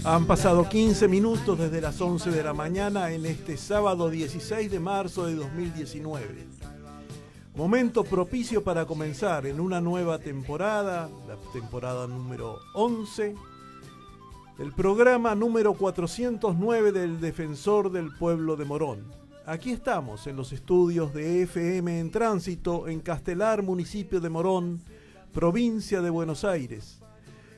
Han pasado 15 minutos desde las 11 de la mañana en este sábado 16 de marzo de 2019. Momento propicio para comenzar en una nueva temporada, la temporada número 11, el programa número 409 del Defensor del Pueblo de Morón. Aquí estamos en los estudios de FM en Tránsito en Castelar, municipio de Morón, provincia de Buenos Aires.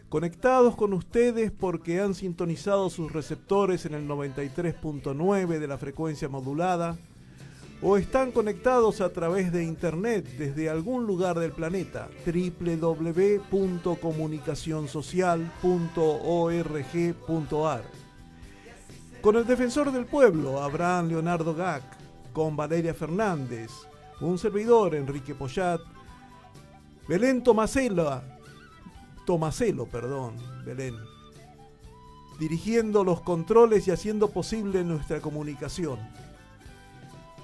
Conectados con ustedes porque han sintonizado sus receptores en el 93.9 de la frecuencia modulada o están conectados a través de internet desde algún lugar del planeta, www.comunicacionsocial.org.ar. Con el Defensor del Pueblo, Abraham Leonardo Gac, con Valeria Fernández, un servidor, Enrique Poyat, Belén Belén, dirigiendo los controles y haciendo posible nuestra comunicación,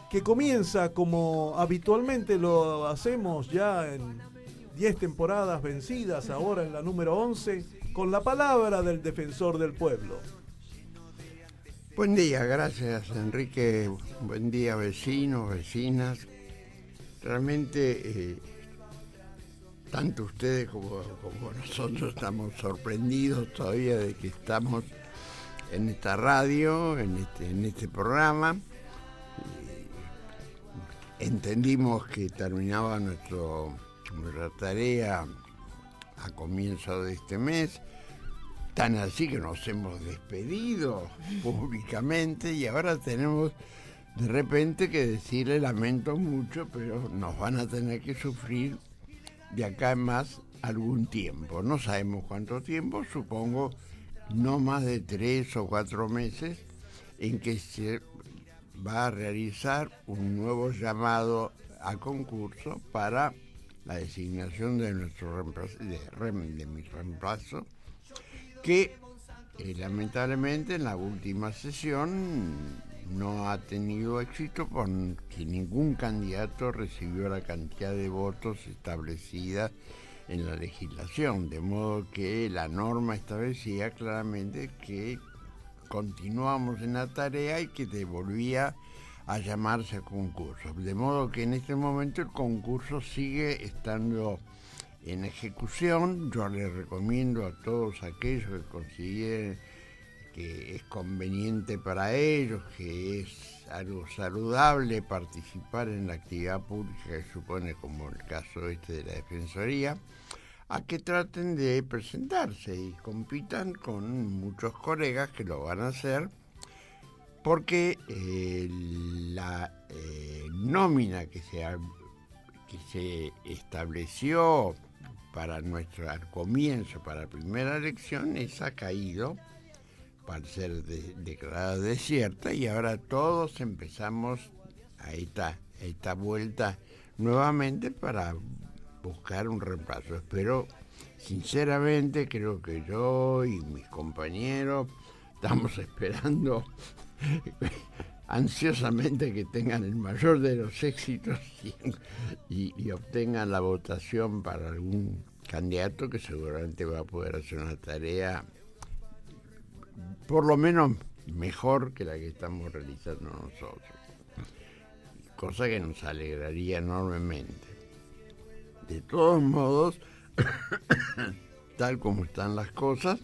que comienza como habitualmente lo hacemos ya en 10 temporadas vencidas, ahora en la número 11, con la palabra del Defensor del Pueblo. Buen día, gracias Enrique, buen día vecinos, vecinas. Realmente tanto ustedes como nosotros estamos sorprendidos todavía de que estamos en esta radio, en este programa. Entendimos que terminaba nuestra tarea a comienzo de este mes, tan así que nos hemos despedido públicamente y ahora tenemos de repente que decirle lamento mucho, pero nos van a tener que sufrir de acá en más algún tiempo. No sabemos cuánto tiempo, supongo no más de 3 o 4 meses en que se va a realizar un nuevo llamado a concurso para la designación de nuestro de mi reemplazo, que lamentablemente en la última sesión no ha tenido éxito porque ningún candidato recibió la cantidad de votos establecida en la legislación, de modo que la norma establecía claramente que continuamos en la tarea y que devolvía a llamarse a concurso. De modo que en este momento el concurso sigue estando en ejecución. Yo les recomiendo a todos aquellos que consideren que es conveniente para ellos, que es algo saludable participar en la actividad pública que supone, como el caso de la Defensoría, a que traten de presentarse y compitan con muchos colegas que lo van a hacer, porque la nómina que se estableció para al comienzo, para la primera elección, esa ha caído para ser declarada desierta y ahora todos empezamos a esta vuelta nuevamente para buscar un reemplazo. Espero, sinceramente, creo que yo y mis compañeros estamos esperando ansiosamente que tengan el mayor de los éxitos y obtengan la votación para algún candidato que seguramente va a poder hacer una tarea por lo menos mejor que la que estamos realizando nosotros, cosa que nos alegraría enormemente. De todos modos, tal como están las cosas,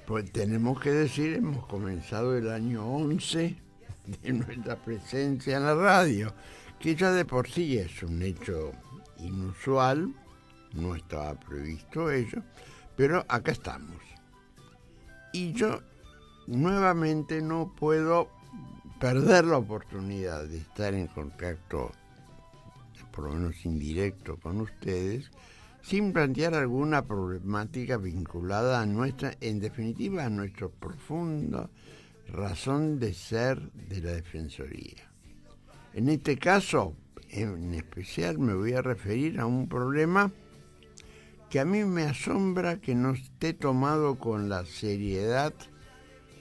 pues tenemos que decir, hemos comenzado el año 11 de nuestra presencia en la radio, que ya de por sí es un hecho inusual, no estaba previsto ello, pero acá estamos. Y yo nuevamente no puedo perder la oportunidad de estar en contacto, por lo menos indirecto, con ustedes, sin plantear alguna problemática vinculada a nuestra, en definitiva, a nuestra profunda razón de ser de la Defensoría. En este caso, en especial, me voy a referir a un problema que a mí me asombra que no esté tomado con la seriedad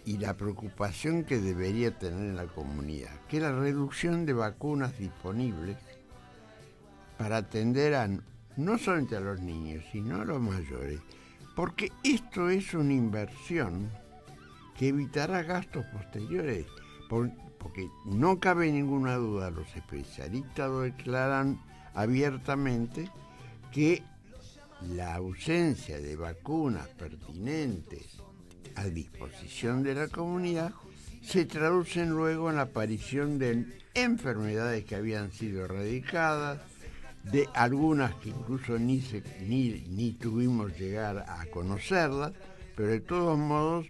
y la preocupación que debería tener en la comunidad, que es la reducción de vacunas disponibles para atender no solamente a los niños, sino a los mayores, porque esto es una inversión que evitará gastos posteriores, porque no cabe ninguna duda, los especialistas lo declaran abiertamente, que la ausencia de vacunas pertinentes a disposición de la comunidad se traducen luego en la aparición de enfermedades que habían sido erradicadas, de algunas que incluso ni tuvimos llegar a conocerlas, pero de todos modos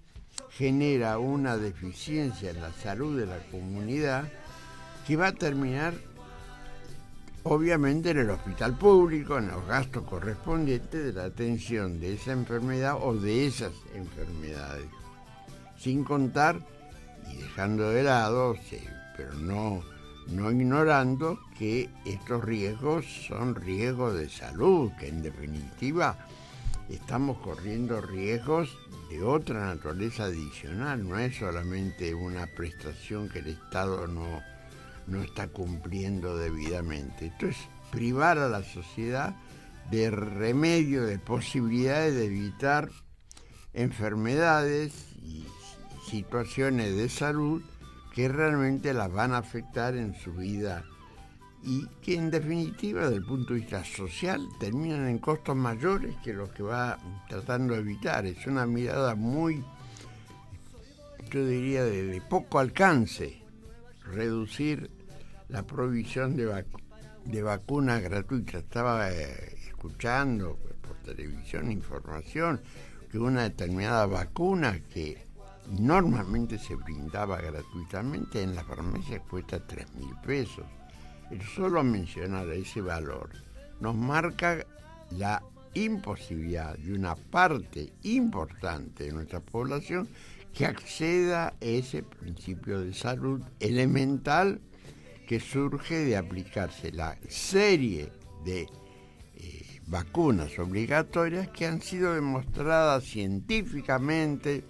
genera una deficiencia en la salud de la comunidad que va a terminar obviamente en el hospital público, en los gastos correspondientes de la atención de esa enfermedad o de esas enfermedades. Sin contar, y dejando de lado, pero no ignorando, que estos riesgos son riesgos de salud, que en definitiva estamos corriendo riesgos de otra naturaleza adicional, no es solamente una prestación que el Estado no está cumpliendo debidamente. Esto es privar a la sociedad de remedio, de posibilidades de evitar enfermedades y situaciones de salud que realmente las van a afectar en su vida y que en definitiva, desde el punto de vista social, terminan en costos mayores que los que va tratando de evitar. Es una mirada muy, yo diría, de poco alcance, reducir la provisión de vacunas gratuitas. Estaba escuchando por televisión información que una determinada vacuna que normalmente se brindaba gratuitamente en las farmacias cuesta 3.000 pesos. El solo mencionar ese valor nos marca la imposibilidad de una parte importante de nuestra población que acceda a ese principio de salud elemental que surge de aplicarse la serie de vacunas obligatorias que han sido demostradas científicamente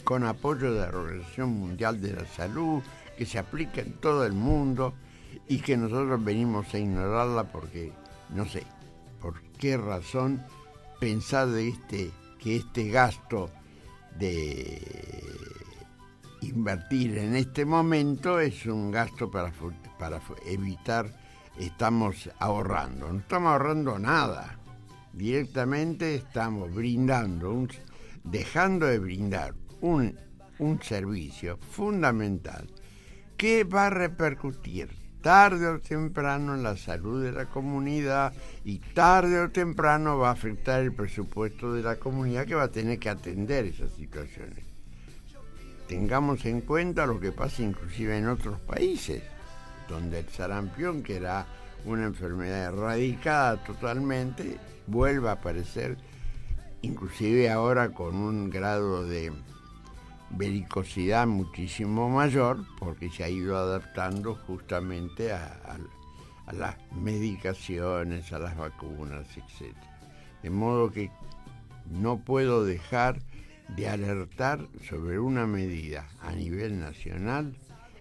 con apoyo de la Organización Mundial de la Salud, que se aplica en todo el mundo y que nosotros venimos a ignorarla porque, no sé, por qué razón pensar que este gasto de invertir en este momento es un gasto para evitar, estamos ahorrando. No estamos ahorrando nada. Directamente estamos dejando de brindar un servicio fundamental que va a repercutir tarde o temprano en la salud de la comunidad y tarde o temprano va a afectar el presupuesto de la comunidad, que va a tener que atender esas situaciones. Tengamos en cuenta lo que pasa inclusive en otros países, donde el sarampión, que era una enfermedad erradicada totalmente, vuelve a aparecer, inclusive ahora con un grado de belicosidad muchísimo mayor, porque se ha ido adaptando justamente a las medicaciones, a las vacunas, etc. De modo que no puedo dejar de alertar sobre una medida a nivel nacional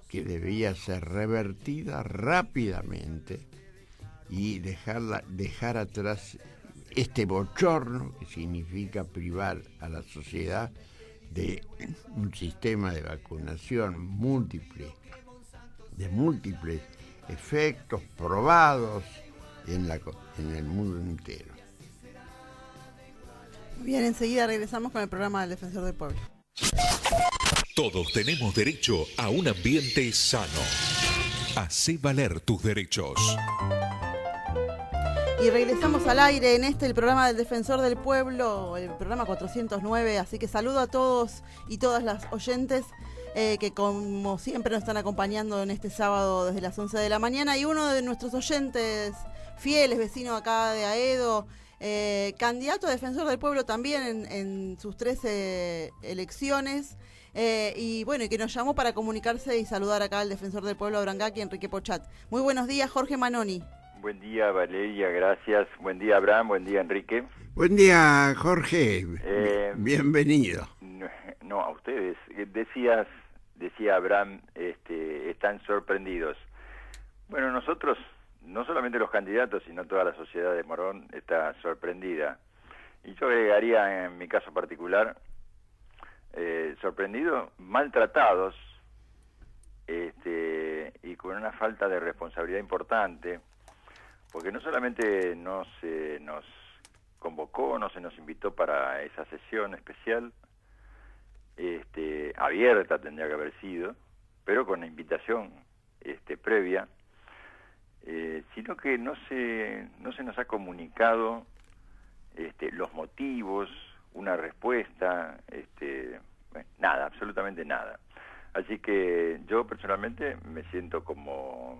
que debía ser revertida rápidamente y dejar atrás este bochorno que significa privar a la sociedad de un sistema de vacunación de múltiples efectos probados en el mundo entero. Bien, enseguida regresamos con el programa del Defensor del Pueblo. Todos tenemos derecho a un ambiente sano. Hacé valer tus derechos. Y regresamos al aire en el programa del Defensor del Pueblo, el programa 409, así que saludo a todos y todas las oyentes que como siempre nos están acompañando en este sábado desde las 11 de la mañana, y uno de nuestros oyentes fieles, vecino acá de Aedo, candidato a Defensor del Pueblo también en sus 13 elecciones, y bueno, y que nos llamó para comunicarse y saludar acá al Defensor del Pueblo, Abrangaki, Enrique Pochat. Muy buenos días, Jorge Manoni. Buen día, Valeria, gracias. Buen día, Abraham. Buen día, Enrique. Buen día, Jorge. Bienvenido. No, a ustedes. Decía Abraham, están sorprendidos. Bueno, nosotros, no solamente los candidatos, sino toda la sociedad de Morón está sorprendida. Y yo agregaría, en mi caso particular, sorprendidos, maltratados, y con una falta de responsabilidad importante, porque no solamente no se nos convocó, no se nos invitó para esa sesión especial, abierta tendría que haber sido, pero con la invitación previa, sino que no se nos ha comunicado los motivos, una respuesta, nada, absolutamente nada. Así que yo personalmente me siento como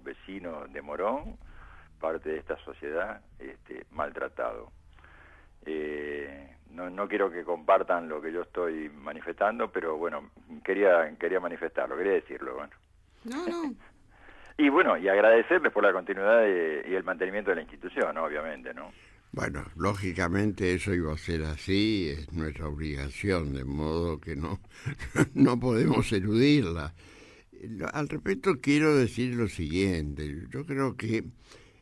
vecino de Morón, parte de esta sociedad, maltratado. No quiero que compartan lo que yo estoy manifestando, pero bueno, quería manifestarlo, quería decirlo, bueno. No. Y bueno, y agradecerles por la continuidad y el mantenimiento de la institución, ¿no? Obviamente, ¿no? Bueno, lógicamente eso iba a ser así, es nuestra obligación, de modo que no podemos eludirla. Al respecto quiero decir lo siguiente, yo creo que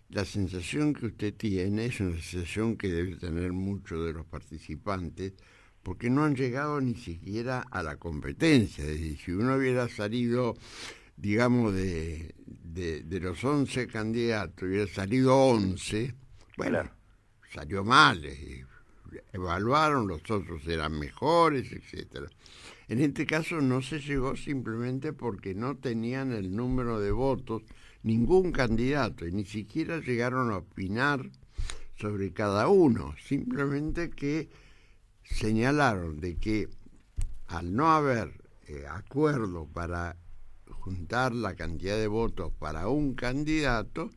la sensación que usted tiene es una sensación que debe tener muchos de los participantes, porque no han llegado ni siquiera a la competencia. Es decir, si uno hubiera salido, digamos, de los 11 candidatos, hubiera salido 11, bueno, claro, salió mal, evaluaron, los otros eran mejores, etcétera. En este caso no se llegó simplemente porque no tenían el número de votos ningún candidato y ni siquiera llegaron a opinar sobre cada uno, simplemente que señalaron de que al no haber acuerdo para juntar la cantidad de votos para un candidato,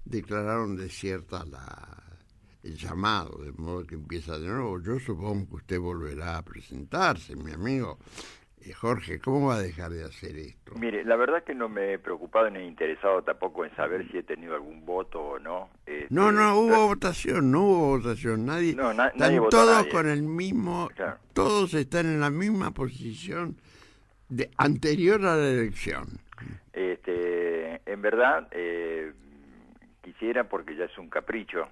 declararon desierta el llamado, de modo que empieza de nuevo. Yo supongo que usted volverá a presentarse, mi amigo. Jorge, ¿cómo va a dejar de hacer esto? Mire, la verdad que no me he preocupado ni he interesado tampoco en saber si he tenido algún voto o no. No hubo votación. Nadie, nadie votó todos nadie. Con el mismo, claro. Todos están en la misma posición anterior a la elección. En verdad, quisiera, porque ya es un capricho,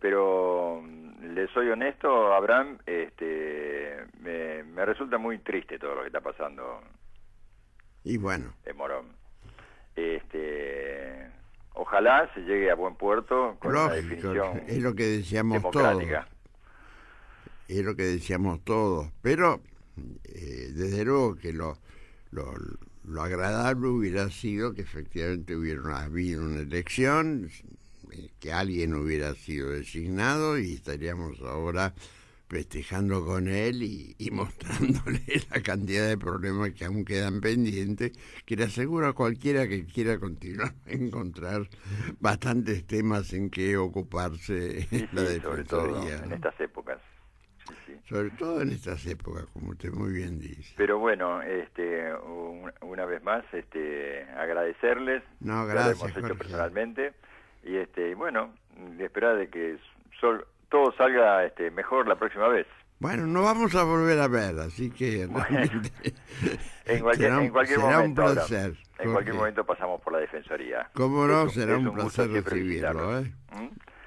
pero le soy honesto, Abraham, me resulta muy triste todo lo que está pasando. Y bueno, en Morón. Ojalá se llegue a buen puerto con una definición es lo que decíamos democrática. Todos. Es lo que decíamos todos, pero desde luego que lo agradable hubiera sido que efectivamente hubiera habido una elección, que alguien hubiera sido designado y estaríamos ahora festejando con él y mostrándole la cantidad de problemas que aún quedan pendientes, que le aseguro a cualquiera que quiera continuar a encontrar bastantes temas en que ocuparse la defensoría. Sobre todo, ¿no? En estas épocas. Sí. Sobre todo en estas épocas, como usted muy bien dice. Pero bueno, una vez más, agradecerles. No, gracias, lo hemos hecho Jorge. Personalmente. Y bueno, de esperar de que todo salga mejor la próxima vez. Bueno, no vamos a volver a ver, así que realmente en cualquier será momento, un placer. En cualquier momento pasamos por la Defensoría. Cómo no, será un placer recibirlo.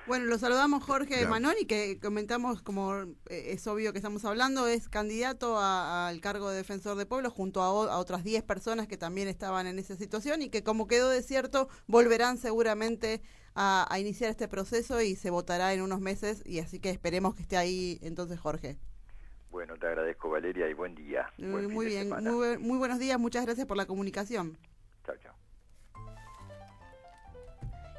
Bueno, lo saludamos Jorge Claro. Manoni, que comentamos, como es obvio que estamos hablando, es candidato al cargo de defensor de pueblo junto a otras 10 personas que también estaban en esa situación y que, como quedó desierto, volverán seguramente a iniciar este proceso y se votará en unos meses, y así que esperemos que esté ahí entonces Jorge. Bueno, te agradezco, Valeria, y buen día. Muy bien, muy buenos días, muchas gracias por la comunicación. Chao, chao.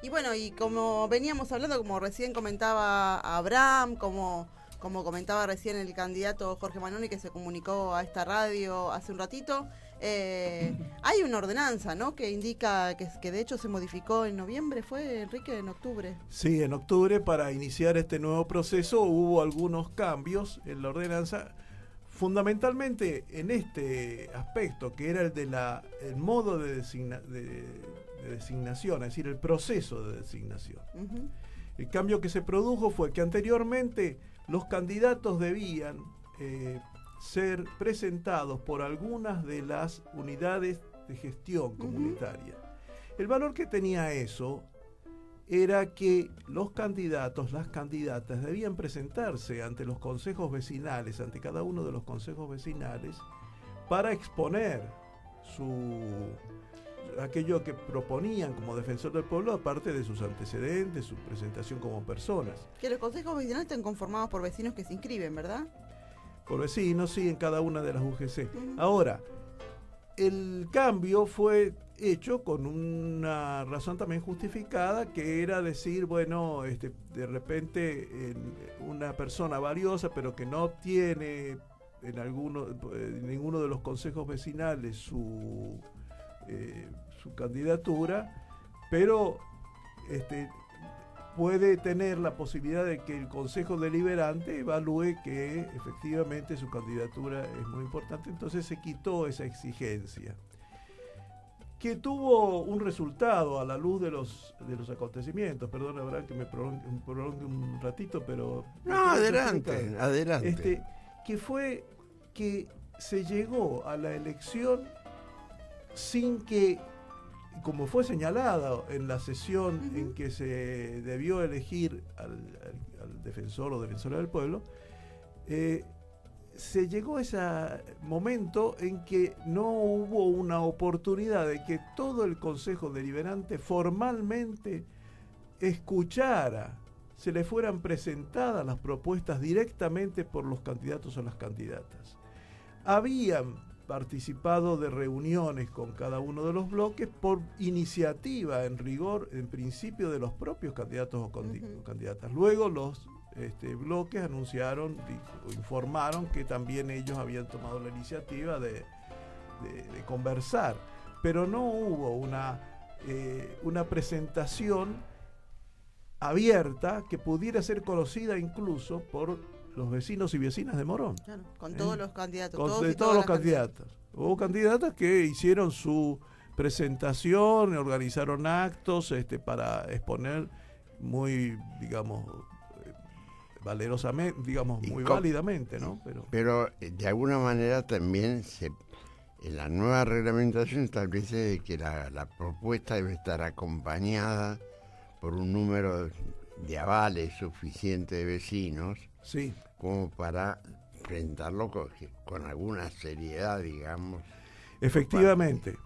Y bueno, y como veníamos hablando, como recién comentaba Abraham, como comentaba recién el candidato Jorge Manoni, que se comunicó a esta radio hace un ratito, hay una ordenanza, ¿no?, que indica que de hecho se modificó en noviembre, ¿fue, Enrique, en octubre? Sí, en octubre, para iniciar este nuevo proceso, hubo algunos cambios en la ordenanza, fundamentalmente en este aspecto, que era el modo de designación, es decir, el proceso de designación. Uh-huh. El cambio que se produjo fue que anteriormente los candidatos debían ser presentados por algunas de las unidades de gestión comunitaria. Uh-huh. El valor que tenía eso era que los candidatos, las candidatas debían presentarse ante los consejos vecinales, ante cada uno de los consejos vecinales, para exponer aquello que proponían como defensor del pueblo, aparte de sus antecedentes, su presentación como personas. Que los consejos vecinales están conformados por vecinos que se inscriben, ¿verdad? Por vecinos, sí, en cada una de las UGC. Ahora, el cambio fue hecho con una razón también justificada, que era decir, bueno, de repente una persona valiosa, pero que no obtiene en ninguno de los consejos vecinales su candidatura, pero puede tener la posibilidad de que el Consejo Deliberante evalúe que efectivamente su candidatura es muy importante. Entonces se quitó esa exigencia, que tuvo un resultado a la luz de los acontecimientos. Perdón, Abraham, que me prolongue un ratito, pero... No, adelante. Que fue que se llegó a la elección sin que, como fue señalado en la sesión en que se debió elegir al defensor o defensora del pueblo, se llegó a ese momento en que no hubo una oportunidad de que todo el Consejo Deliberante formalmente escuchara, se le fueran presentadas las propuestas directamente por los candidatos o las candidatas. Habían participado de reuniones con cada uno de los bloques por iniciativa, en rigor, en principio, de los propios candidatos o candidatas. Luego los bloques anunciaron, informaron que también ellos habían tomado la iniciativa de conversar, pero no hubo una presentación abierta que pudiera ser conocida incluso por los vecinos y vecinas de Morón. Claro, con todos los candidatos. Todos los candidatos. Hubo candidatas que hicieron su presentación, organizaron actos para exponer muy, digamos, valerosamente, digamos, muy válidamente, ¿no? Pero de alguna manera también en la nueva reglamentación establece que la propuesta debe estar acompañada por un número de avales suficiente de vecinos, sí, como para enfrentarlo con alguna seriedad, digamos. Efectivamente.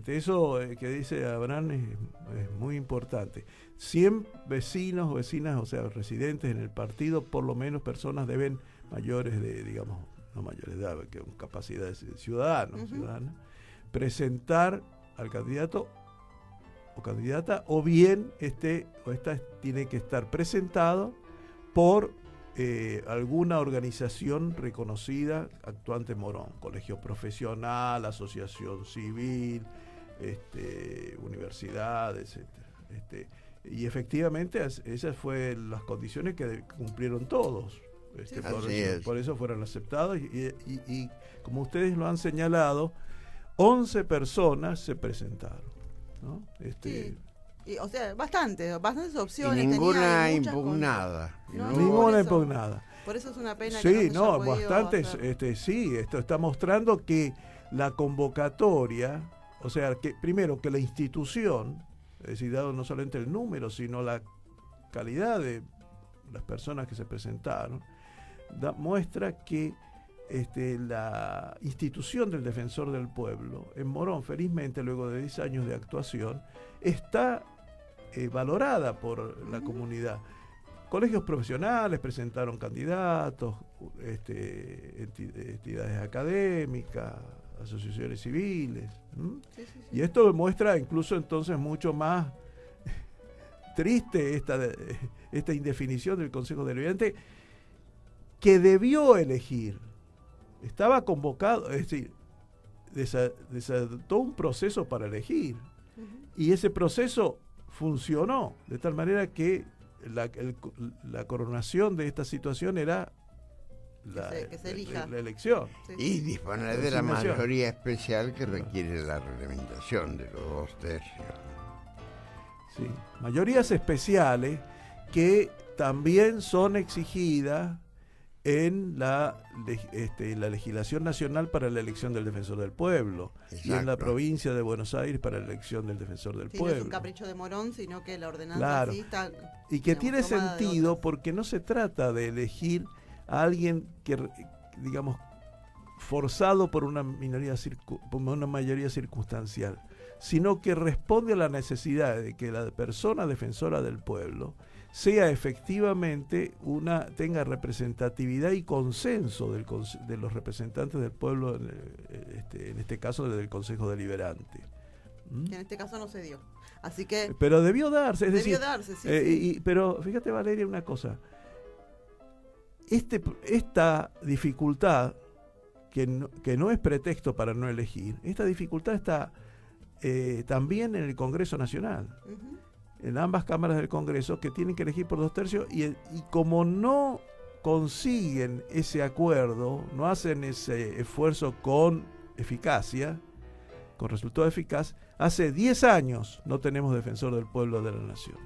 Eso que dice Abraham es muy importante. 100 vecinos o vecinas, o sea, residentes en el partido, por lo menos personas deben mayores de, digamos, no mayores de edad, que con capacidad de ciudadana, presentar al candidato o candidata, o bien esta tiene que estar presentado por alguna organización reconocida actuante en Morón, colegio profesional, asociación civil, universidad, etcétera. Y efectivamente esas fueron las condiciones que cumplieron todos. Por eso fueron aceptados y como ustedes lo han señalado, 11 personas se presentaron, ¿no? Sí. O sea, bastantes opciones. Y ninguna impugnada. Ninguna impugnada. Por eso es una pena sí, que no se haya bastantes. hacer. Esto está mostrando que la convocatoria, o sea, que primero que la institución, es decir, dado no solamente el número, sino la calidad de las personas que se presentaron, muestra que la institución del Defensor del Pueblo en Morón, felizmente, luego de 10 años de actuación, está valorada por la comunidad. Colegios profesionales presentaron candidatos, entidades académicas, asociaciones civiles. Sí. Y esto muestra incluso entonces mucho más triste esta indefinición del Consejo Deliberante, que debió elegir. Estaba convocado, es decir, desató un proceso para elegir. Y ese proceso funcionó, de tal manera que la coronación de esta situación era la elección. Sí. Y disponer de la mayoría especial que requiere la reglamentación de los 2/3. Sí, mayorías especiales que también son exigidas en la legislación nacional para la elección del defensor del pueblo. Exacto. Y en la provincia de Buenos Aires para la elección del defensor del Sí, pueblo. no es un capricho de Morón, sino que la ordenanza Claro. sí está... Y que digamos, tiene tomada de sentido otras. porque no se trata de elegir a alguien que, digamos, forzado por una mayoría circunstancial, sino que responde a la necesidad de que la persona defensora del pueblo sea efectivamente tenga representatividad y consenso de los representantes del pueblo, en este caso del Consejo Deliberante. ¿Mm? Que en este caso no se dio. Así que Pero debió darse, debió darse, sí. Pero fíjate, Valeria, una cosa. Esta dificultad, que no es pretexto para no elegir, esta dificultad está también en el Congreso Nacional, Ujú. en ambas cámaras del Congreso, que tienen que elegir por 2/3, y como no consiguen ese acuerdo, no hacen ese esfuerzo con eficacia, con resultado eficaz, hace 10 años no tenemos defensor del pueblo de la nación.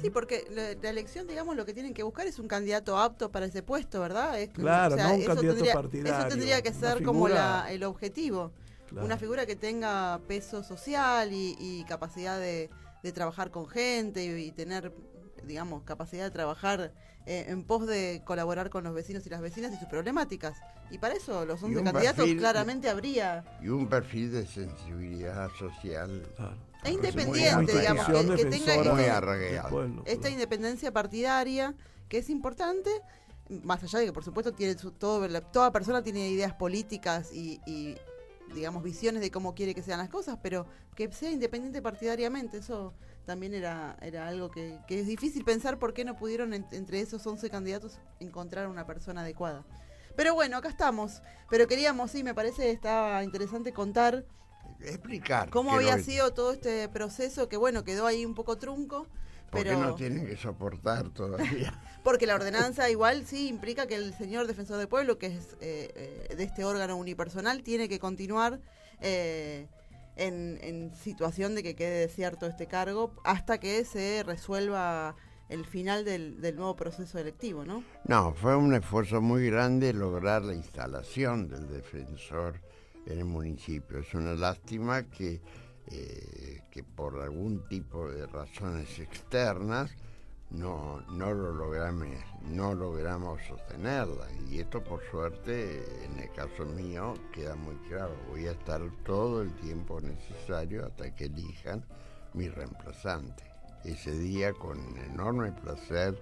Sí, porque la elección, digamos, lo que tienen que buscar es un candidato apto para ese puesto, ¿verdad? Claro, no un eso candidato tendría, partidario. Eso tendría que una ser como figura- el objetivo. Claro. Una figura que tenga peso social y capacidad de trabajar con gente y tener, digamos, capacidad de trabajar en pos de colaborar con los vecinos y las vecinas y sus problemáticas. Y para eso los 11 un candidatos perfil- claramente habría... Y un perfil de sensibilidad social. Claro. E Muy independiente, digamos, arraigado. que tenga defensora Muy este- arraigado. del pueblo, esta claro. independencia partidaria, que es importante, más allá de que por supuesto toda persona tiene ideas políticas y digamos visiones de cómo quiere que sean las cosas, pero que sea independiente partidariamente, eso también era algo que es difícil pensar por qué no pudieron entre esos 11 candidatos encontrar una persona adecuada. Pero bueno, acá estamos, pero queríamos, sí, me parece estaba interesante contar Explicar. cómo que había no- sido todo este proceso que bueno, quedó ahí un poco trunco. ¿Por qué Pero no tienen que soportar todavía? porque la ordenanza igual sí implica que el señor defensor del pueblo, que es de este órgano unipersonal, tiene que continuar en situación de que quede desierto este cargo hasta que se resuelva el final del nuevo proceso electivo, ¿no? No, fue un esfuerzo muy grande lograr la instalación del defensor en el municipio. Es una lástima que por algún tipo de razones externas no logramos sostenerla. Y esto, por suerte, en el caso mío, queda muy claro. Voy a estar todo el tiempo necesario hasta que elijan mi reemplazante. Ese día, con enorme placer,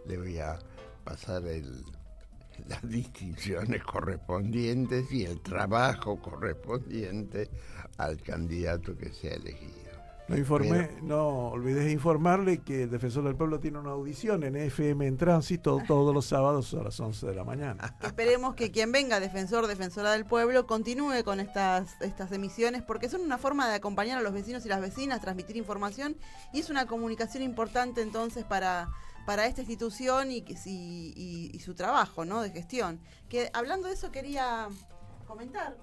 le voy a pasar las distinciones correspondientes y el trabajo correspondiente al candidato que sea elegido. No olvides informarle que el Defensor del Pueblo tiene una audición en FM en Tránsito todos los sábados a las 11 de la mañana. Esperemos que quien venga, defensora del pueblo, continúe con estas emisiones, porque son una forma de acompañar a los vecinos y las vecinas, transmitir información, y es una comunicación importante entonces para esta institución y su trabajo, ¿no?, de gestión. Que hablando de eso quería comentar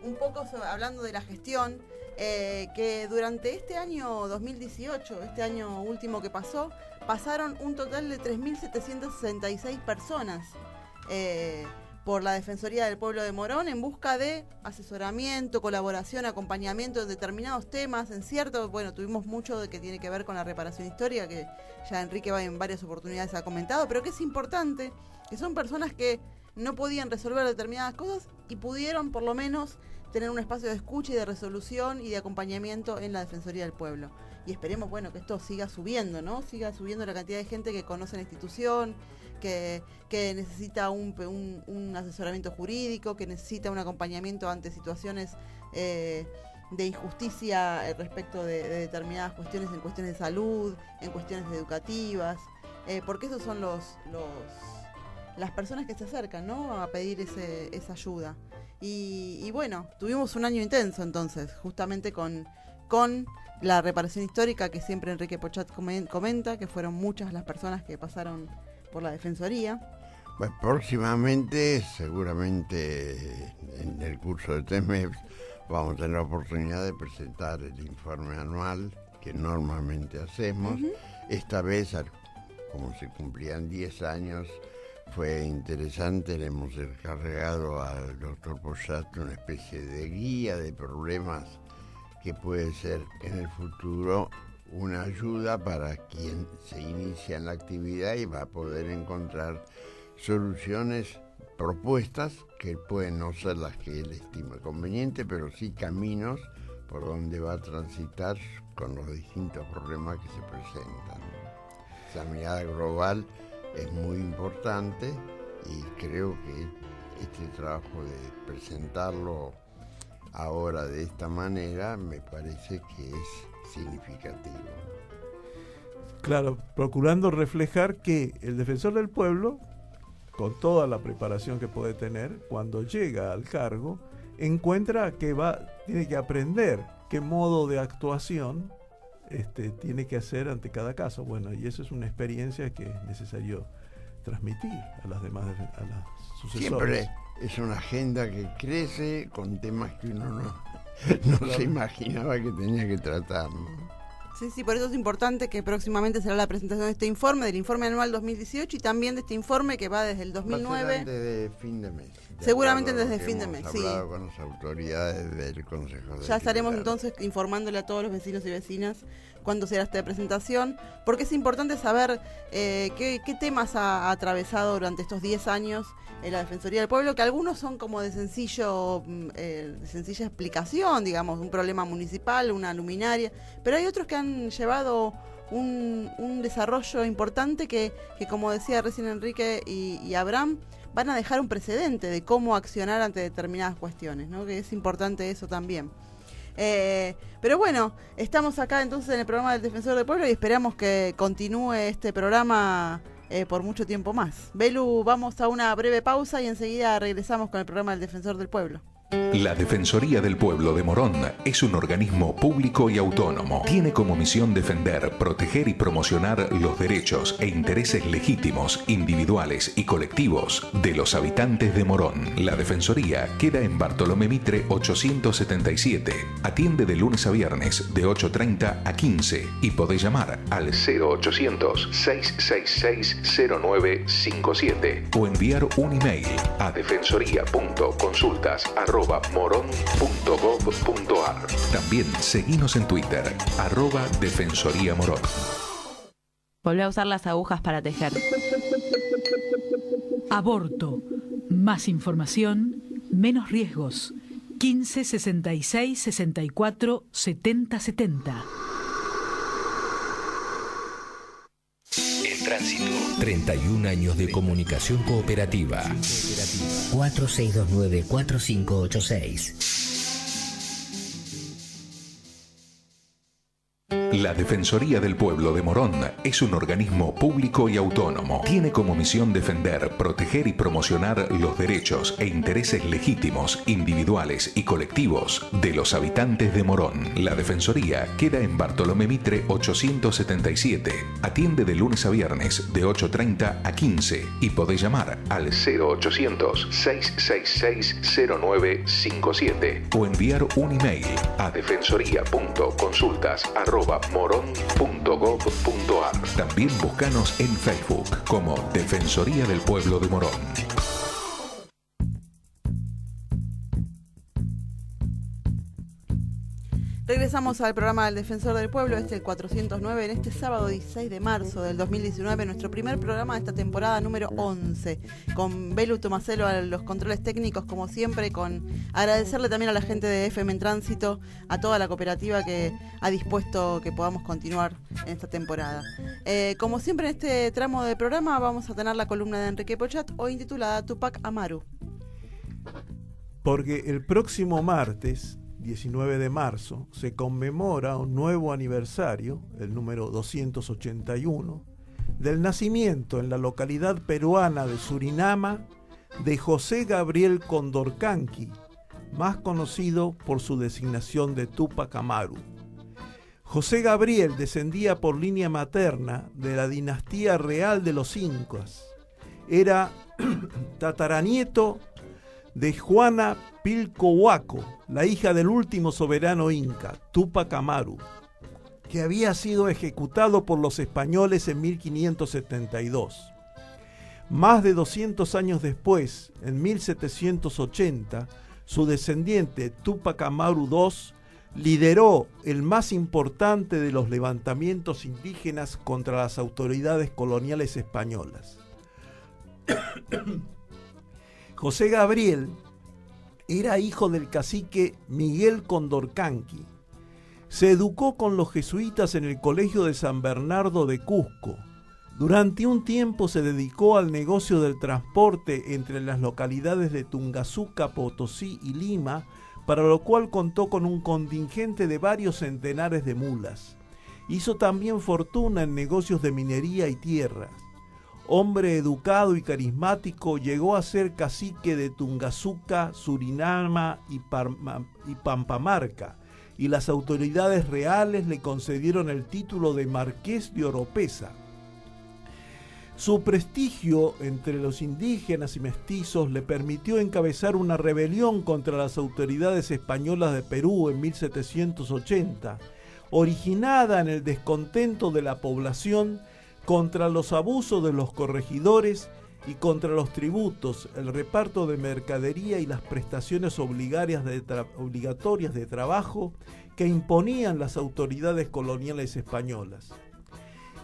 un poco hablando de la gestión, que durante este año 2018, este año último que pasaron un total de 3.766 personas por la Defensoría del Pueblo de Morón en busca de asesoramiento, colaboración, acompañamiento en determinados temas, tuvimos mucho de que tiene que ver con la reparación histórica, que ya Enrique en varias oportunidades ha comentado, pero que es importante, que son personas que no podían resolver determinadas cosas y pudieron por lo menos tener un espacio de escucha y de resolución y de acompañamiento en la Defensoría del Pueblo. Y esperemos, que esto siga subiendo, ¿no? Siga subiendo la cantidad de gente que conoce la institución, que necesita un asesoramiento jurídico, que necesita un acompañamiento ante situaciones de injusticia respecto de determinadas cuestiones, en cuestiones de salud, en cuestiones educativas, porque esos son las personas que se acercan, ¿no?, a pedir esa ayuda. Y tuvimos un año intenso entonces, justamente con la reparación histórica, que siempre Enrique Pochat comenta, que fueron muchas las personas que pasaron por la Defensoría. Pues próximamente, seguramente en el curso de TEMEPS, vamos a tener la oportunidad de presentar el informe anual que normalmente hacemos. Uh-huh. Esta vez como se cumplían 10 años, fue interesante. Le hemos encargado al doctor Poyat una especie de guía de problemas que puede ser en el futuro una ayuda para quien se inicia en la actividad y va a poder encontrar soluciones, propuestas que pueden no ser las que él estima conveniente, pero sí caminos por donde va a transitar con los distintos problemas que se presentan. Esa mirada global es muy importante y creo que este trabajo de presentarlo ahora de esta manera me parece que es significativo. Claro, procurando reflejar que el defensor del pueblo, con toda la preparación que puede tener, cuando llega al cargo, encuentra que tiene que aprender qué modo de actuación tiene que hacer ante cada caso. Bueno, y eso es una experiencia que es necesario transmitir a las demás, a las sucesores. Siempre es una agenda que crece con temas que uno no se imaginaba que tenía que tratar, ¿no? Sí, por eso es importante que próximamente será la presentación de este informe, del informe anual 2018 y también de este informe que va desde el 2009. Va a ser antes de fin de mes. Seguramente desde fin de mes, sí. Hemos hablado con las autoridades del Consejo de Ya estaremos entonces informándole a todos los vecinos y vecinas cuándo será esta presentación, porque es importante saber qué temas ha atravesado durante estos 10 años la Defensoría del Pueblo, que algunos son como de sencilla explicación, digamos, un problema municipal, una luminaria, pero hay otros que han llevado un desarrollo importante que como decía recién Enrique y Abraham, van a dejar un precedente de cómo accionar ante determinadas cuestiones, ¿no? Que es importante eso también. Pero bueno, estamos acá entonces en el programa del Defensor del Pueblo y esperamos que continúe este programa por mucho tiempo más. Belu, vamos a una breve pausa y enseguida regresamos con el programa del Defensor del Pueblo. La Defensoría del Pueblo de Morón es un organismo público y autónomo. Tiene como misión defender, proteger y promocionar los derechos e intereses legítimos, individuales y colectivos de los habitantes de Morón. La Defensoría queda en Bartolomé Mitre 877. Atiende de lunes a viernes de 8:30 a 15 y podés llamar al 0800-666-0957 o enviar un email a defensoría.consultas@morón.gov.ar. También seguinos en Twitter, @Defensoría Morón. Volvé a usar las agujas para tejer. Aborto. Más información, menos riesgos. 15 66 64 70 70. El tránsito. 31 años de comunicación cooperativa. 4629-4586. La Defensoría del Pueblo de Morón es un organismo público y autónomo. Tiene como misión defender, proteger y promocionar los derechos e intereses legítimos, individuales y colectivos de los habitantes de Morón. La Defensoría queda en Bartolomé Mitre 877. Atiende de lunes a viernes de 8:30 a 15 y podés llamar al 0800-666-0957 o enviar un email a defensoría.consultas@morón.gov.ar. También búscanos en Facebook como Defensoría del Pueblo de Morón. Regresamos al programa del Defensor del Pueblo, el 409, en este sábado 16 de marzo del 2019, nuestro primer programa de esta temporada número 11, con Belu Tomaselo a los controles técnicos, como siempre, con agradecerle también a la gente de FM en Tránsito, a toda la cooperativa que ha dispuesto que podamos continuar en esta temporada. Como siempre en este tramo del programa vamos a tener la columna de Enrique Poyat, hoy intitulada Tupac Amaru. Porque el próximo martes 19 de marzo, se conmemora un nuevo aniversario, el número 281, del nacimiento en la localidad peruana de Surinama de José Gabriel Condorcanqui, más conocido por su designación de Tupac Amaru. José Gabriel descendía por línea materna de la dinastía real de los Incas. Era tataranieto de Juana Pilco Huaco, la hija del último soberano inca, Tupac Amaru, que había sido ejecutado por los españoles en 1572. Más de 200 años después, en 1780, su descendiente Túpac Amaru II lideró el más importante de los levantamientos indígenas contra las autoridades coloniales españolas. José Gabriel era hijo del cacique Miguel Condorcanqui. Se educó con los jesuitas en el Colegio de San Bernardo de Cusco. Durante un tiempo se dedicó al negocio del transporte entre las localidades de Tungazuca, Potosí y Lima, para lo cual contó con un contingente de varios centenares de mulas. Hizo también fortuna en negocios de minería y tierras. Hombre educado y carismático, llegó a ser cacique de Tungazuca, Surinama y Pampamarca, y las autoridades reales le concedieron el título de Marqués de Oropesa. Su prestigio entre los indígenas y mestizos le permitió encabezar una rebelión contra las autoridades españolas de Perú en 1780, originada en el descontento de la población contra los abusos de los corregidores y contra los tributos, el reparto de mercadería y las prestaciones obligatorias de trabajo que imponían las autoridades coloniales españolas.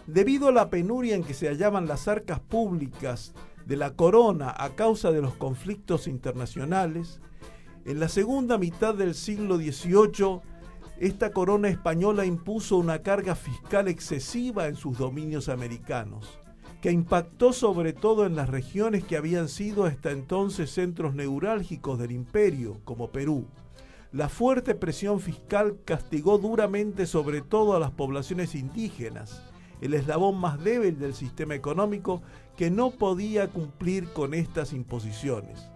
Debido a la penuria en que se hallaban las arcas públicas de la corona a causa de los conflictos internacionales, en la segunda mitad del siglo XVIII, esta corona española impuso una carga fiscal excesiva en sus dominios americanos, que impactó sobre todo en las regiones que habían sido hasta entonces centros neurálgicos del imperio, como Perú. La fuerte presión fiscal castigó duramente sobre todo a las poblaciones indígenas, el eslabón más débil del sistema económico que no podía cumplir con estas imposiciones.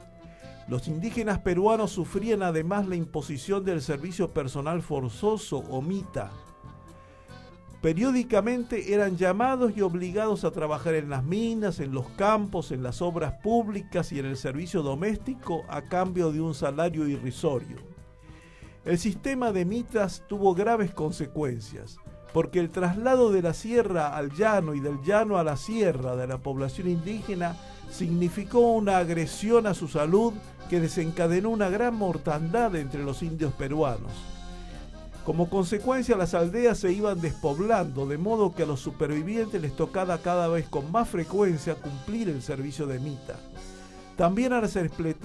Los indígenas peruanos sufrían además la imposición del servicio personal forzoso o MITA. Periódicamente eran llamados y obligados a trabajar en las minas, en los campos, en las obras públicas y en el servicio doméstico a cambio de un salario irrisorio. El sistema de mitas tuvo graves consecuencias, porque el traslado de la sierra al llano y del llano a la sierra de la población indígena significó una agresión a su salud que desencadenó una gran mortandad entre los indios peruanos. Como consecuencia, las aldeas se iban despoblando, de modo que a los supervivientes les tocaba cada vez con más frecuencia cumplir el servicio de mita. También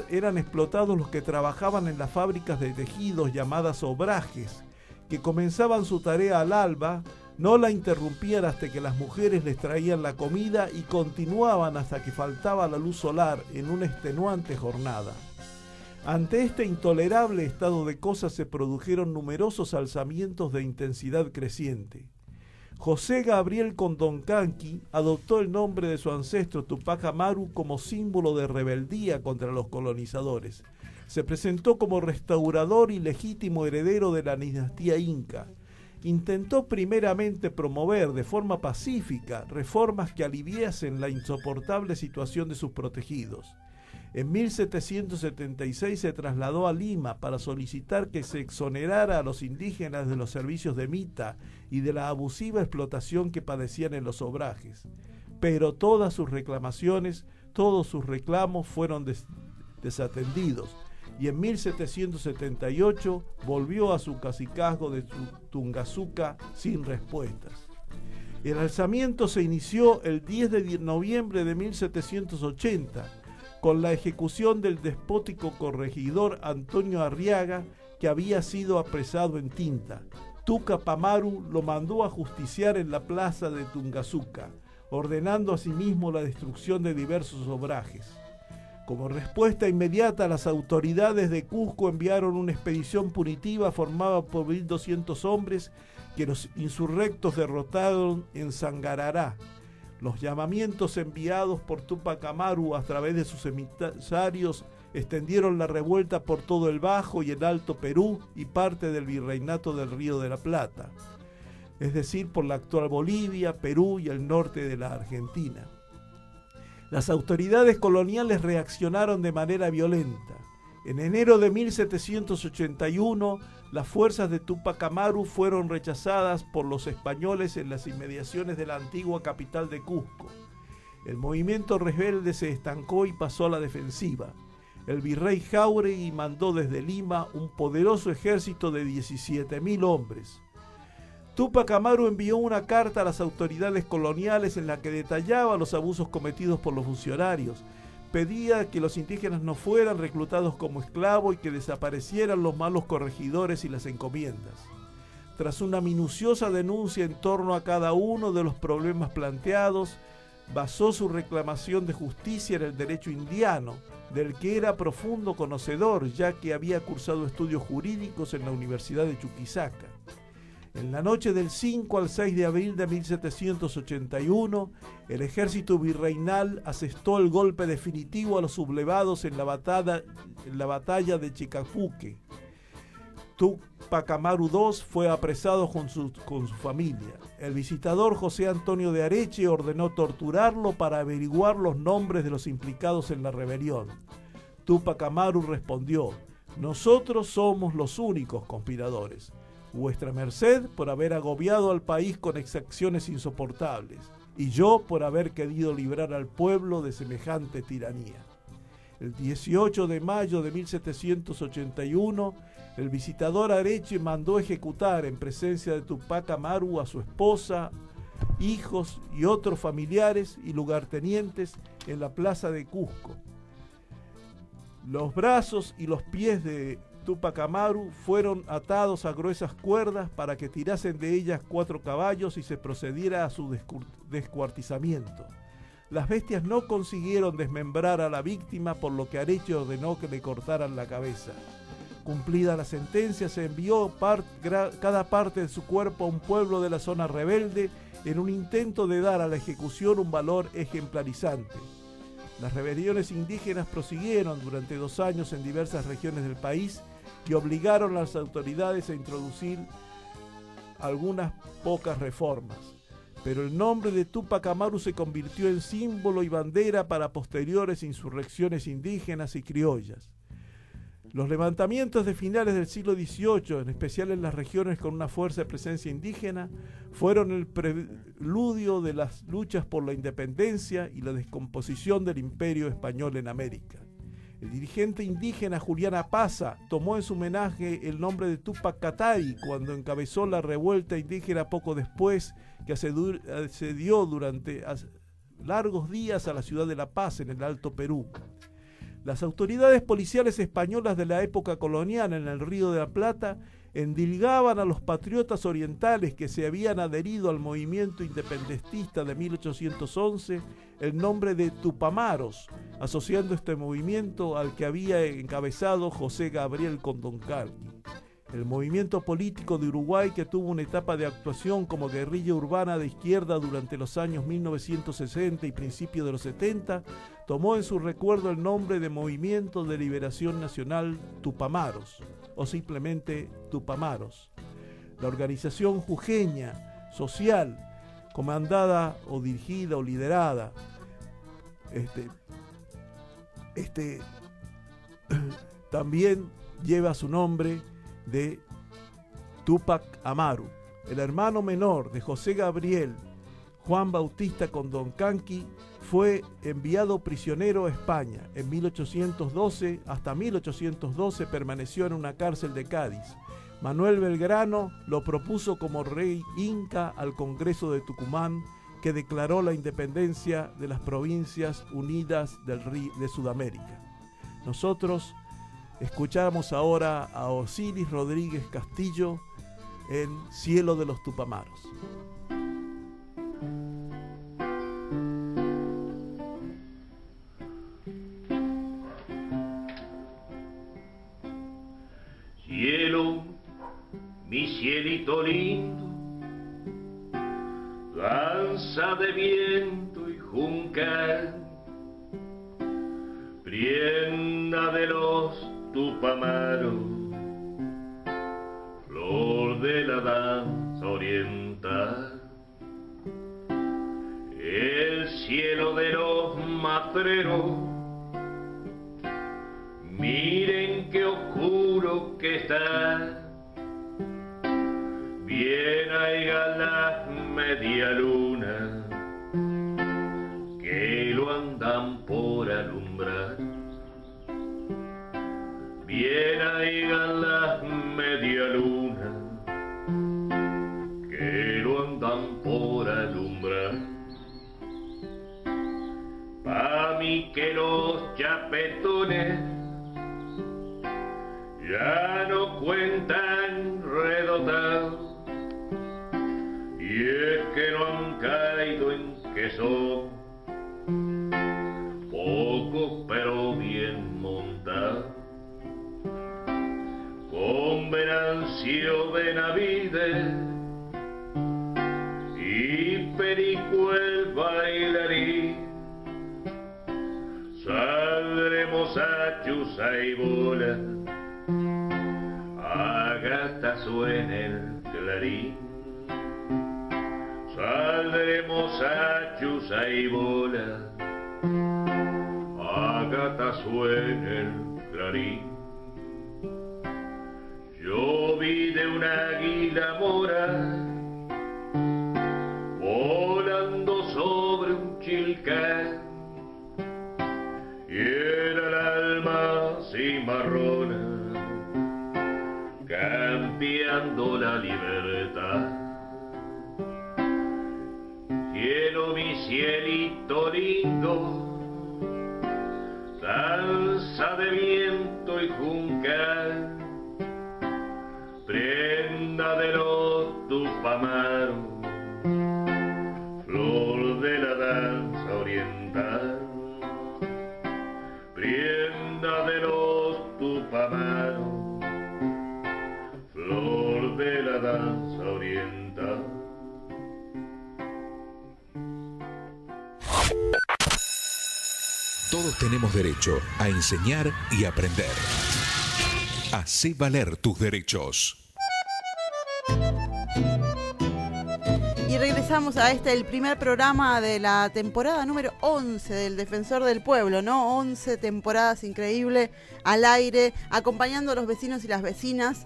eran explotados los que trabajaban en las fábricas de tejidos llamadas obrajes, que comenzaban su tarea al alba, no la interrumpían hasta que las mujeres les traían la comida y continuaban hasta que faltaba la luz solar en una extenuante jornada. Ante este intolerable estado de cosas se produjeron numerosos alzamientos de intensidad creciente. José Gabriel Condorcanqui adoptó el nombre de su ancestro Túpac Amaru como símbolo de rebeldía contra los colonizadores. Se presentó como restaurador y legítimo heredero de la dinastía inca. Intentó primeramente promover de forma pacífica reformas que aliviasen la insoportable situación de sus protegidos. En 1776 se trasladó a Lima para solicitar que se exonerara a los indígenas de los servicios de mita y de la abusiva explotación que padecían en los obrajes. Pero todas sus reclamaciones, todos sus reclamos fueron desatendidos, y en 1778 volvió a su cacicazgo de Tungazuca sin respuestas. El alzamiento se inició el 10 de noviembre de 1780, con la ejecución del despótico corregidor Antonio Arriaga, que había sido apresado en Tinta. Túpac Amaru lo mandó a justiciar en la plaza de Tungazuca, ordenando asimismo la destrucción de diversos obrajes. Como respuesta inmediata, las autoridades de Cusco enviaron una expedición punitiva formada por 1.200 hombres que los insurrectos derrotaron en Sangarará. Los llamamientos enviados por Túpac Amaru a través de sus emisarios extendieron la revuelta por todo el Bajo y el Alto Perú y parte del Virreinato del Río de la Plata, es decir, por la actual Bolivia, Perú y el norte de la Argentina. Las autoridades coloniales reaccionaron de manera violenta. En enero de 1781, las fuerzas de Túpac Amaru fueron rechazadas por los españoles en las inmediaciones de la antigua capital de Cusco. El movimiento rebelde se estancó y pasó a la defensiva. El virrey Jáuregui mandó desde Lima un poderoso ejército de 17.000 hombres. Túpac Amaru envió una carta a las autoridades coloniales en la que detallaba los abusos cometidos por los funcionarios. Pedía que los indígenas no fueran reclutados como esclavos y que desaparecieran los malos corregidores y las encomiendas. Tras una minuciosa denuncia en torno a cada uno de los problemas planteados, basó su reclamación de justicia en el derecho indiano, del que era profundo conocedor, ya que había cursado estudios jurídicos en la Universidad de Chuquisaca. En la noche del 5 al 6 de abril de 1781, el ejército virreinal asestó el golpe definitivo a los sublevados en la batalla de Chicapuque. Túpac Amaru II fue apresado con su familia. El visitador José Antonio de Areche ordenó torturarlo para averiguar los nombres de los implicados en la rebelión. Túpac Amaru respondió: «Nosotros somos los únicos conspiradores. Vuestra merced por haber agobiado al país con exacciones insoportables, y yo por haber querido librar al pueblo de semejante tiranía». El 18 de mayo de 1781, el visitador Areche mandó ejecutar en presencia de Túpac Amaru a su esposa, hijos y otros familiares y lugartenientes en la plaza de Cusco. Los brazos y los pies de Túpac Amaru fueron atados a gruesas cuerdas para que tirasen de ellas 4 caballos y se procediera a su descuartizamiento. Las bestias no consiguieron desmembrar a la víctima, por lo que Areche ordenó que le cortaran la cabeza. Cumplida la sentencia, se envió cada parte de su cuerpo a un pueblo de la zona rebelde en un intento de dar a la ejecución un valor ejemplarizante. Las rebeliones indígenas prosiguieron durante 2 años en diversas regiones del país y obligaron a las autoridades a introducir algunas pocas reformas. Pero el nombre de Túpac Amaru se convirtió en símbolo y bandera para posteriores insurrecciones indígenas y criollas. Los levantamientos de finales del siglo XVIII, en especial en las regiones con una fuerte presencia indígena, fueron el preludio de las luchas por la independencia y la descomposición del imperio español en América. El dirigente indígena Julián Apaza tomó en su homenaje el nombre de Túpac Katari cuando encabezó la revuelta indígena poco después, que asedió durante largos días a la ciudad de La Paz en el Alto Perú. Las autoridades policiales españolas de la época colonial en el Río de la Plata endilgaban a los patriotas orientales que se habían adherido al movimiento independentista de 1811 el nombre de Tupamaros, asociando este movimiento al que había encabezado José Gabriel Condoncarqui. El movimiento político de Uruguay, que tuvo una etapa de actuación como guerrilla urbana de izquierda durante los años 1960 y principios de los 70, tomó en su recuerdo el nombre de Movimiento de Liberación Nacional Tupamaros, o simplemente Tupamaros. La organización jujeña, social, comandada o dirigida o liderada, también lleva su nombre de Túpac Amaru, el hermano menor de José Gabriel Juan Bautista Condoncarqui. Fue enviado prisionero a España en 1812. Hasta 1812 permaneció en una cárcel de Cádiz. Manuel Belgrano lo propuso como rey inca al Congreso de Tucumán, que declaró la independencia de las Provincias Unidas de Sudamérica. Nosotros escuchamos ahora a Osiris Rodríguez Castillo en Cielo de los Tupamaros. Cielo, mi cielito lindo, danza de viento y junca, prienda de los Tupamaros, flor de la danza oriental, el cielo de los matreros, miren está. Bien haiga la media luna que lo andan por alumbrar. Bien haiga la media luna que lo andan por alumbrar. Pa' mí que los chapetones ya no cuentan redotados, y es que no han caído en que son pocos pero bien montados. Con Venancio Benavides y Perico el bailarín saldremos a chuza y bola, a gatazo en el clarín. Saldremos a chuza y bola, a gatazo en el clarín. Yo vi de una águila mora volando sobre un chilcán, y era el alma cimarrona cambiando la libertad. Cielo, mi cielito lindo, salsa de viento y juncal, prenda de los tupamaros, flor de la danza oriental. Prenda de los tupamaros, flor de la danza oriental. Todos tenemos derecho a enseñar y aprender. Hacé valer tus derechos. Y regresamos a el primer programa de la temporada número 11 del Defensor del Pueblo, ¿no? 11 temporadas increíbles al aire, acompañando a los vecinos y las vecinas,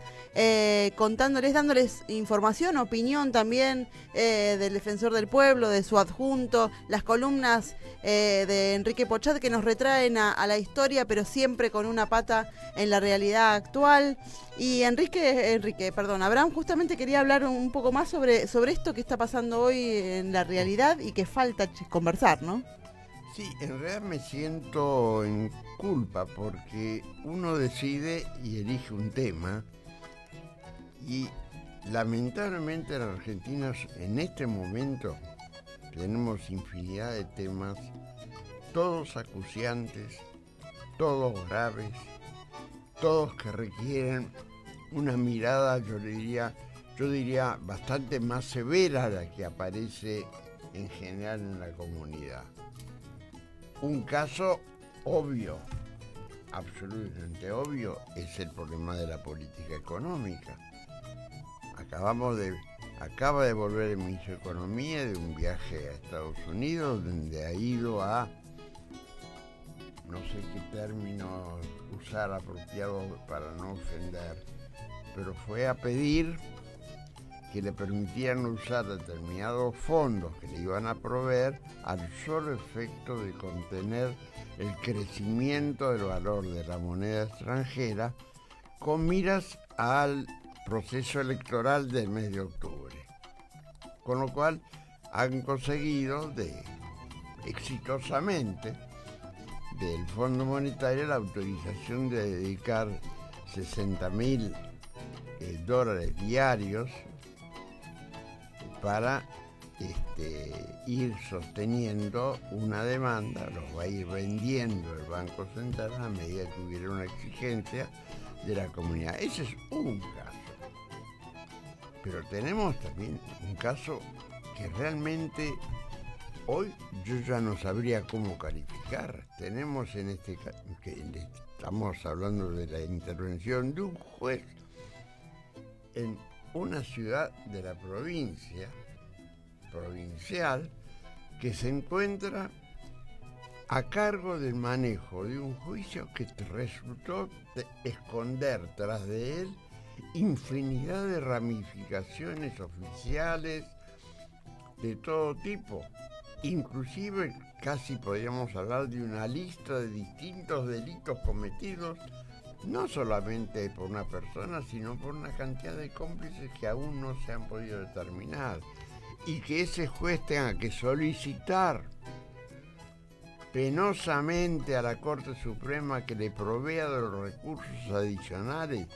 contándoles, dándoles información, opinión también del Defensor del Pueblo, de su adjunto, las columnas de Enrique Pochat que nos retraen a la historia, pero siempre con una pata en la realidad actual. Y Abraham justamente quería hablar un poco más sobre esto que está pasando hoy en la realidad y que falta conversar, ¿no? Sí, en realidad me siento en culpa porque uno decide y elige un tema y lamentablemente en Argentina en este momento tenemos infinidad de temas, todos acuciantes, todos graves, todos que requieren una mirada, yo diría bastante más severa a la que aparece en general en la comunidad. Un caso obvio, absolutamente obvio, es el problema de la política económica. Acaba de volver el ministro de Economía de un viaje a Estados Unidos, donde ha ido a, no sé qué término usar apropiado para no ofender, pero fue a pedir que le permitieran usar determinados fondos que le iban a proveer al solo efecto de contener el crecimiento del valor de la moneda extranjera con miras al proceso electoral del mes de octubre. Con lo cual han conseguido exitosamente del Fondo Monetario la autorización de dedicar $60.000 diarios para ir sosteniendo una demanda, los va a ir vendiendo el Banco Central a medida que hubiera una exigencia de la comunidad. Ese es un caso. Pero tenemos también un caso que realmente hoy yo ya no sabría cómo calificar. Tenemos en este caso, que estamos hablando de la intervención de un juez en una ciudad de la provincial, que se encuentra a cargo del manejo de un juicio que resultó de esconder tras de él infinidad de ramificaciones oficiales de todo tipo. Inclusive casi podríamos hablar de una lista de distintos delitos cometidos, no solamente por una persona, sino por una cantidad de cómplices que aún no se han podido determinar. Y que ese juez tenga que solicitar penosamente a la Corte Suprema que le provea de los recursos adicionales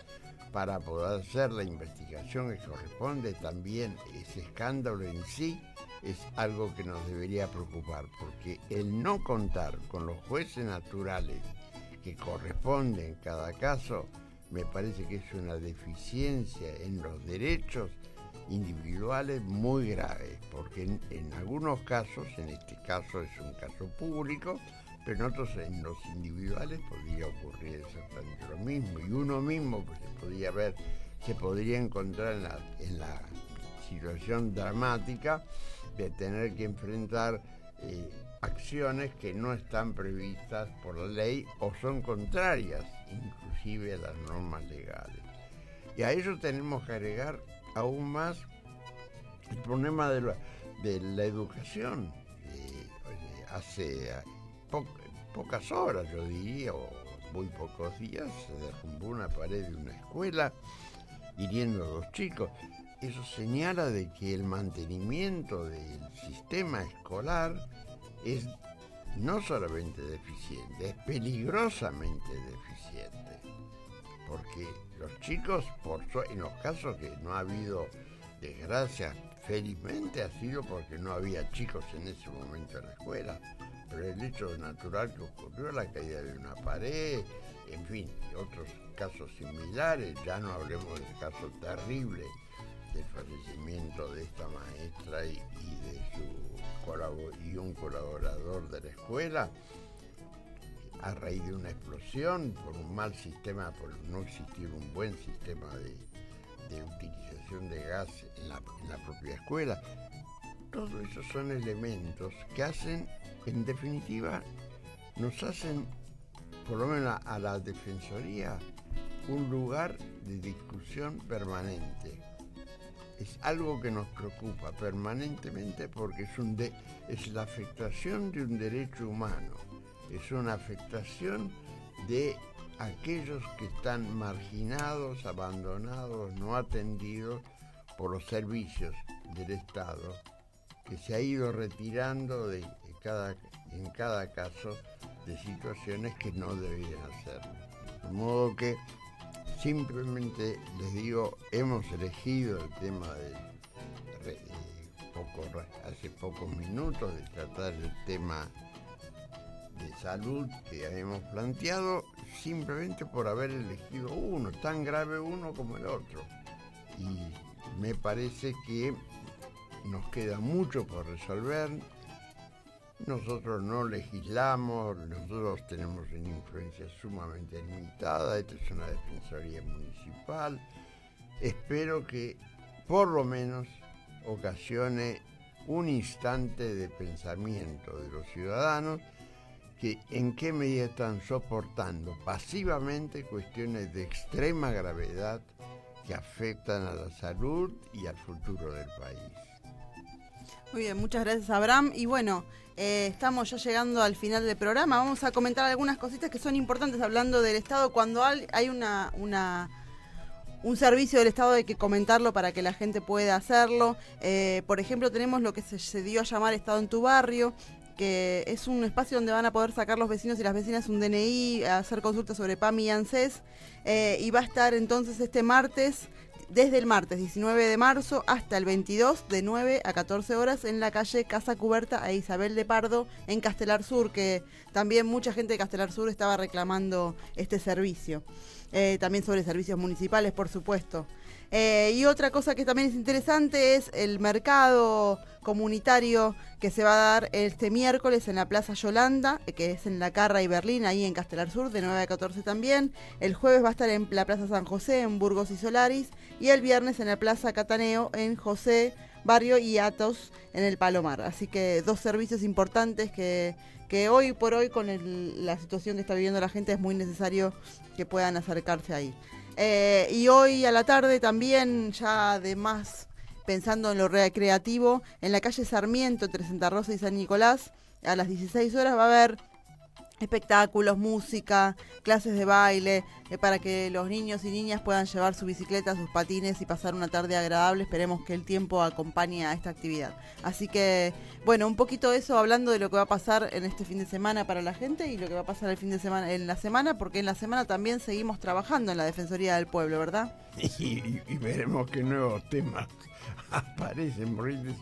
para poder hacer la investigación que corresponde, también ese escándalo en sí es algo que nos debería preocupar, porque el no contar con los jueces naturales que corresponde en cada caso, me parece que es una deficiencia en los derechos individuales muy graves, porque en algunos casos, en este caso es un caso público, pero en otros, en los individuales, podría ocurrir exactamente lo mismo, y uno mismo pues, se podría encontrar en la situación dramática de tener que enfrentar acciones que no están previstas por la ley o son contrarias inclusive a las normas legales. Y a ello tenemos que agregar aún más el problema de la educación. Hace pocas horas, yo diría, o muy pocos días, se derrumbó una pared de una escuela hiriendo a 2 chicos. Eso señala de que el mantenimiento del sistema escolar es no solamente deficiente, es peligrosamente deficiente, porque los chicos, en los casos que no ha habido desgracia, felizmente ha sido porque no había chicos en ese momento en la escuela, pero el hecho natural que ocurrió, la caída de una pared, en fin, y otros casos similares, ya no hablemos del caso terrible del fallecimiento de esta maestra y un colaborador de la escuela a raíz de una explosión por un mal sistema, por no existir un buen sistema de utilización de gas en la propia escuela. Todos esos son elementos que hacen, en definitiva, nos hacen, por lo menos a la Defensoría, un lugar de discusión permanente. Es algo que nos preocupa permanentemente porque es la afectación de un derecho humano, es una afectación de aquellos que están marginados, abandonados, no atendidos por los servicios del Estado, que se ha ido retirando en cada caso de situaciones que no deberían hacerlo. De modo que simplemente les digo, hemos elegido el tema hace pocos minutos de tratar el tema de salud que habíamos planteado, simplemente por haber elegido uno, tan grave uno como el otro. Y me parece que nos queda mucho por resolver. Nosotros no legislamos, nosotros tenemos una influencia sumamente limitada, esta es una defensoría municipal. Espero que por lo menos ocasione un instante de pensamiento de los ciudadanos que en qué medida están soportando pasivamente cuestiones de extrema gravedad que afectan a la salud y al futuro del país. Muy bien, muchas gracias, Abraham. Y bueno, estamos ya llegando al final del programa. Vamos a comentar algunas cositas que son importantes hablando del Estado. Cuando hay un servicio del Estado hay que comentarlo para que la gente pueda hacerlo. Por ejemplo, tenemos lo que se dio a llamar Estado en tu barrio, que es un espacio donde van a poder sacar los vecinos y las vecinas un DNI, hacer consultas sobre PAMI y ANSES, y va a estar entonces este martes, desde el martes 19 de marzo hasta el 22, de 9 a 14 horas, en la calle Casa Cuberta a Isabel de Pardo, en Castelar Sur, que también mucha gente de Castelar Sur estaba reclamando este servicio. También sobre servicios municipales, por supuesto. Y otra cosa que también es interesante es el mercado comunitario que se va a dar este miércoles en la Plaza Yolanda, que es en La Carra y Berlín, ahí en Castelar Sur, de 9 a 14 también. El jueves va a estar en la Plaza San José, en Burgos y Solaris, y el viernes en la Plaza Cataneo, en José, Barrio y Atos, en el Palomar. Así que 2 servicios importantes que hoy por hoy, con la situación que está viviendo la gente, es muy necesario que puedan acercarse ahí. Y hoy a la tarde también, ya además pensando en lo recreativo, en la calle Sarmiento, entre Santa Rosa y San Nicolás, a las 16 horas va a haber espectáculos, música, clases de baile, para que los niños y niñas puedan llevar su bicicleta, sus patines y pasar una tarde agradable. Esperemos que el tiempo acompañe a esta actividad. Así que, bueno, un poquito de eso, hablando de lo que va a pasar en este fin de semana para la gente y lo que va a pasar el fin de semana, en la semana, porque en la semana también seguimos trabajando en la Defensoría del Pueblo, ¿verdad? Y veremos qué nuevos temas aparecen, porque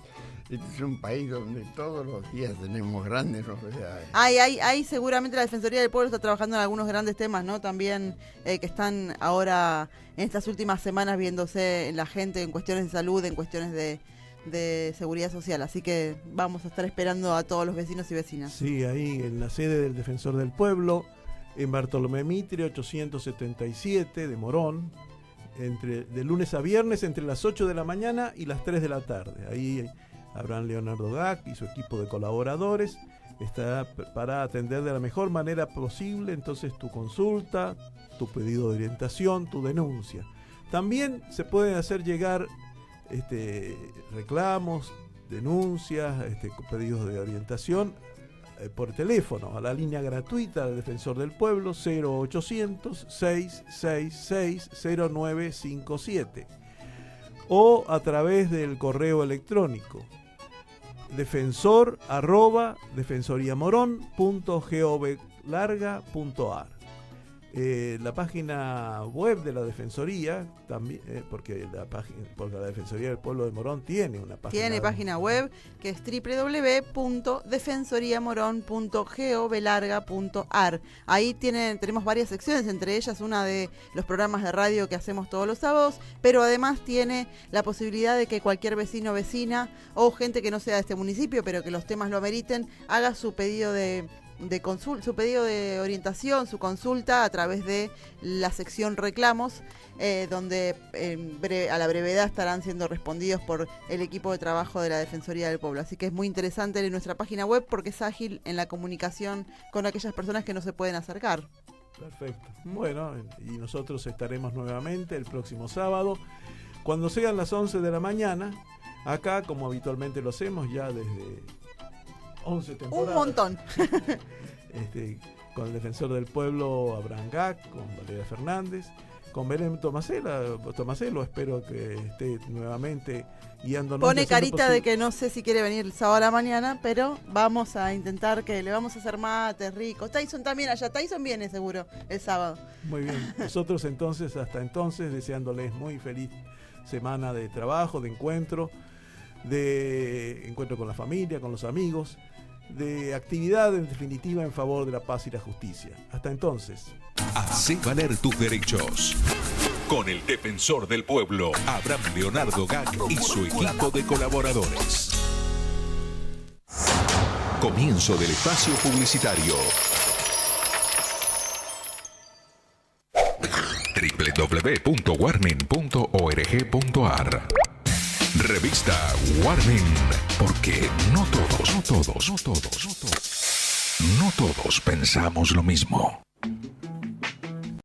este es un país donde todos los días tenemos grandes novedades. Hay seguramente la Defensoría del Pueblo está trabajando en algunos grandes temas, ¿no? También que están ahora en estas últimas semanas viéndose en la gente en cuestiones de salud, en cuestiones de seguridad social. Así que vamos a estar esperando a todos los vecinos y vecinas. Sí, ahí en la sede del Defensor del Pueblo, en Bartolomé Mitre 877 de Morón, de lunes a viernes entre las 8 de la mañana y las 3 de la tarde. Ahí Abraham Leonardo Gac y su equipo de colaboradores está para atender de la mejor manera posible entonces tu consulta, tu pedido de orientación, tu denuncia. También se pueden hacer llegar reclamos, denuncias, pedidos de orientación por teléfono a la línea gratuita del Defensor del Pueblo 0800 666 0957 o a través del correo electrónico defensor@defensoriamoron.gov.ar. La página web de la Defensoría también, porque la Defensoría del Pueblo de Morón tiene una página. Tiene página web que es www.defensoriamoron.gov.ar. Ahí tenemos varias secciones, entre ellas una de los programas de radio que hacemos todos los sábados, pero además tiene la posibilidad de que cualquier vecino o vecina o gente que no sea de este municipio, pero que los temas lo ameriten, haga su pedido su pedido de orientación, su consulta a través de la sección reclamos, donde a la brevedad estarán siendo respondidos por el equipo de trabajo de la Defensoría del Pueblo. Así que es muy interesante nuestra página web porque es ágil en la comunicación con aquellas personas que no se pueden acercar. Perfecto. Bueno, y nosotros estaremos nuevamente el próximo sábado, cuando sean las 11 de la mañana, acá como habitualmente lo hacemos ya desde 11 temporadas. Un montón. Con el Defensor del Pueblo, Abraham Gac, con Valeria Fernández, con Belén Tomaselo, espero que esté nuevamente guiándonos. Pone carita de que no sé si quiere venir el sábado a la mañana, pero vamos a intentar que le vamos a hacer mates ricos. Tyson también allá, Tyson viene seguro el sábado. Muy bien, nosotros entonces, hasta entonces, deseándoles muy feliz semana de trabajo, de encuentro con la familia, con los amigos, de actividad en definitiva en favor de la paz y la justicia. Hasta entonces. Hacé valer tus derechos. Con el Defensor del Pueblo, Abraham Leonardo Gac y su equipo de colaboradores. Comienzo del espacio publicitario. www.warning.org.ar. Revista Warning, porque no todos pensamos lo mismo.